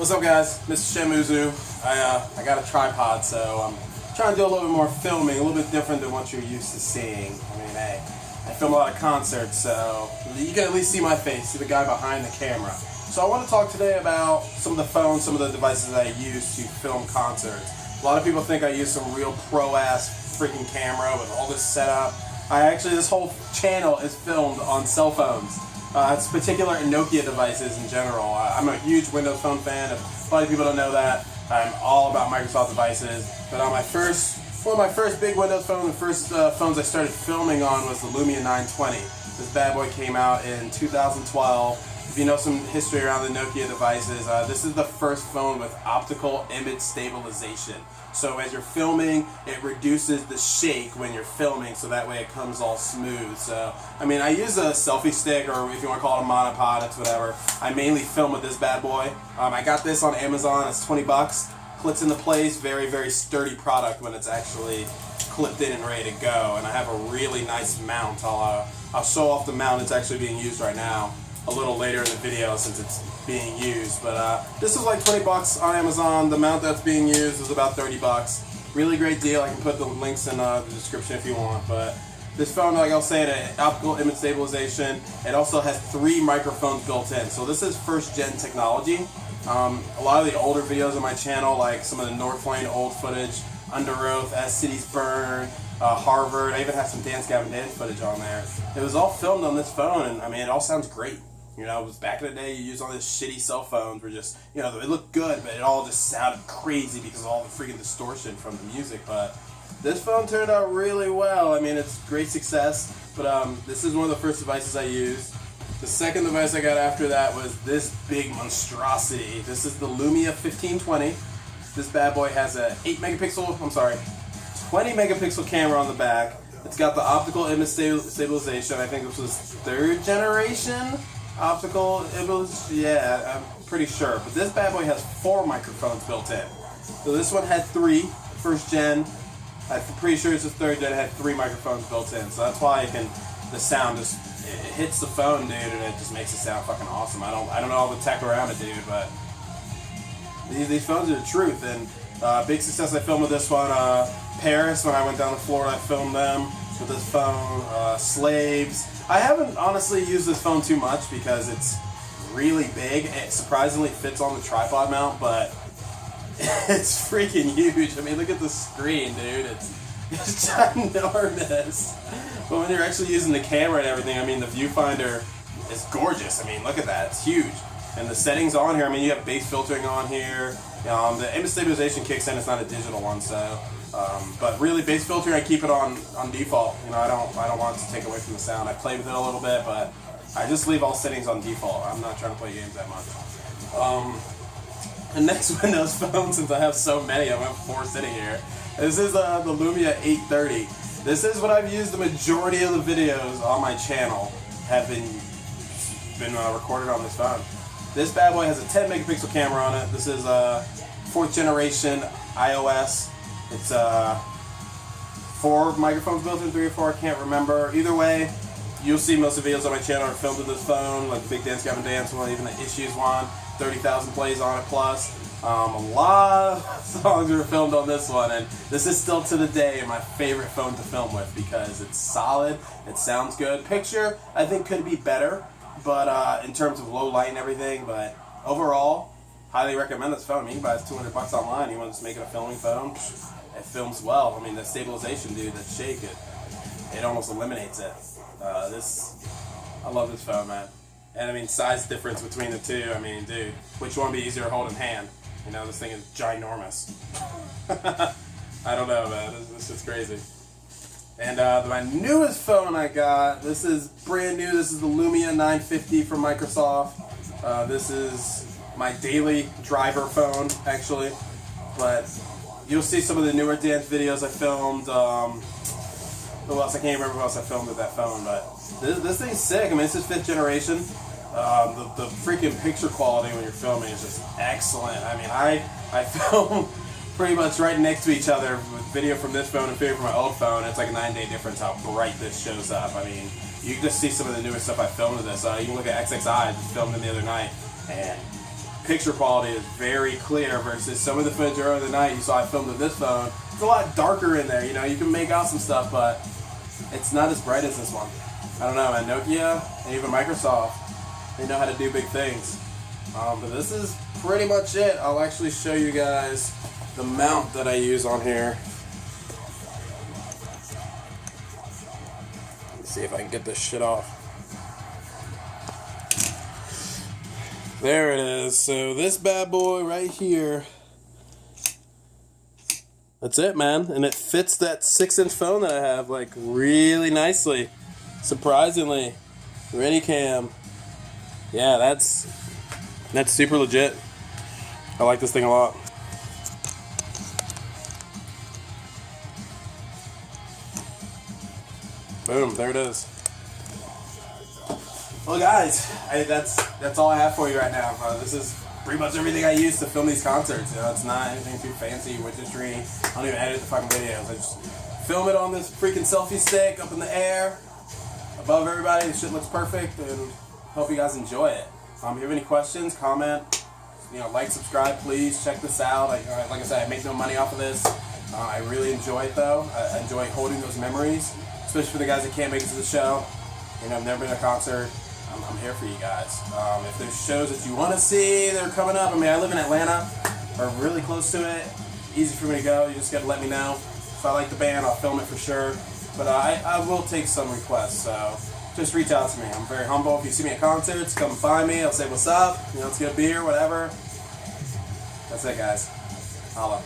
What's up, guys? Mr. Shemuzu. I got a tripod, so I'm trying to do a little bit more filming, a little bit different than what you're used to seeing. I mean, hey, I film a lot of concerts, so you can at least see my face, see the guy behind the camera. So I want to talk today about some of the phones, some of the devices that I use to film concerts. A lot of people think I use some real pro-ass freaking camera with all this setup. This whole channel is filmed on cell phones. It's particular Nokia devices in general. I'm a huge Windows Phone fan. If a lot of people don't know that, I'm all about Microsoft devices. But on one of my first big Windows phone, the first phones I started filming on was the Lumia 920. This bad boy came out in 2012. If you know some history around the Nokia devices, this is the first phone with optical image stabilization. So as you're filming, it reduces the shake when you're filming, so that way it comes all smooth. So, I mean, I use a selfie stick, or if you want to call it a monopod, it's whatever. I mainly film with this bad boy. I got this on Amazon. It's 20 bucks. Clips into place. Very, very sturdy product when it's actually clipped in and ready to go. And I have a really nice mount. I'll show off the mount. It's actually being used right now a little later in the video since it's being used, but this is like 20 bucks on Amazon. The mount that's being used is about 30 bucks. Really great deal. I can put the links in the description if you want, but this phone, like I'll say, it optical image stabilization. It also has 3 microphones built in, so this is first gen technology. A lot of the older videos on my channel, like some of the North Lane old footage, Under Oath, As Cities Burn, Harvard, I even have some Dance Gavin Dance footage on there. It was all filmed on this phone, and I mean, it all sounds great. You know, it was back in the day, you used all these shitty cell phones where just, you know, it looked good, but it all just sounded crazy because of all the freaking distortion from the music. But this phone turned out really well. I mean, it's great success, but this is one of the first devices I used. The second device I got after that was this big monstrosity. This is the Lumia 1520. This bad boy has a 20 megapixel camera on the back. It's got the optical image stabilization. I think this was 3rd generation optical image. Yeah, I'm pretty sure. But this bad boy has 4 microphones built in. So this one had 3, first gen. I'm pretty sure it's the 3rd gen. It had 3 microphones built in. So that's why the sound just it hits the phone, dude, and it just makes it sound fucking awesome. I don't know all the tech around it, dude, but these phones are the truth. And big success. I filmed with this one. Paris, when I went down to Florida, I filmed them with this phone. Slaves. I haven't honestly used this phone too much because it's really big. It surprisingly fits on the tripod mount, but it's freaking huge. I mean, look at the screen, dude. It's ginormous. But when you're actually using the camera and everything, I mean, the viewfinder is gorgeous. I mean, look at that. It's huge. And the settings on here, I mean, you have bass filtering on here. The image stabilization kicks in. It's not a digital one, so. But really, bass filtering, I keep it on default. You know, I don't want it to take away from the sound. I play with it a little bit, but I just leave all settings on default. I'm not trying to play games that much. The next Windows phone, since I have so many, I have 4 sitting here. This is the Lumia 830. This is what I've used the majority of the videos on my channel have been recorded on this phone. This bad boy has a 10 megapixel camera on it. This is 4th generation iOS. It's 4 microphones built in, 3 or 4, I can't remember. Either way, you'll see most of the videos on my channel are filmed with this phone, like the Big Dance Gavin Dance one, even the Issues one, 30,000 plays on it plus. A lot of songs were filmed on this one, and this is still to the day my favorite phone to film with because it's solid, it sounds good. Picture, I think, could be better, but in terms of low light and everything, but overall, highly recommend this phone. I mean, you can buy this 200 bucks online. You want to just make it a filming phone? It films well. I mean, the stabilization, dude, that shake, it almost eliminates it. I love this phone, man. And I mean, size difference between the two. I mean, dude, which one would be easier to hold in hand? You know, this thing is ginormous. I don't know, man. This is crazy. And my newest phone I got, this is brand new. This is the Lumia 950 from Microsoft. This is my daily driver phone, actually. But you'll see some of the newer dance videos I filmed. Who else? I can't remember who else I filmed with that phone, but this thing's sick. I mean, this is 5th generation. The freaking picture quality when you're filming is just excellent. I mean, I film pretty much right next to each other with video from this phone and video from my old phone. It's like a 9-day difference how bright this shows up. I mean, you can just see some of the newer stuff I filmed with this. You can look at XXI, I just filmed it the other night, and picture quality is very clear versus some of the footage earlier the night you saw I filmed with this phone. It's a lot darker in there, you know, you can make out some stuff, but it's not as bright as this one. I don't know, man, Nokia and even Microsoft, they know how to do big things. But this is pretty much it. I'll actually show you guys the mount that I use on here. Let's see if I can get this shit off. There it is. So this bad boy right here, that's it, man. And it fits that 6-inch phone that I have like really nicely. Surprisingly. Ready cam. Yeah, that's super legit. I like this thing a lot. Boom, there it is. Well, guys, that's all I have for you right now. This is pretty much everything I use to film these concerts. You know, it's not anything too fancy, witchery. I don't even edit the fucking videos. I just film it on this freaking selfie stick up in the air, above everybody. This shit looks perfect, and hope you guys enjoy it. If you have any questions, comment. You know, like, subscribe, please. Check this out. Like I said, I make no money off of this. I really enjoy it though. I enjoy holding those memories, especially for the guys that can't make it to the show. You know, I've never been to a concert. I'm here for you guys. If there's shows that you want to see that are coming up, I mean, I live in Atlanta, or really close to it. Easy for me to go. You just got to let me know. If I like the band, I'll film it for sure. But I will take some requests, so just reach out to me. I'm very humble. If you see me at concerts, come find me. I'll say what's up. You know, let's get a beer, whatever. That's it, guys. Holla.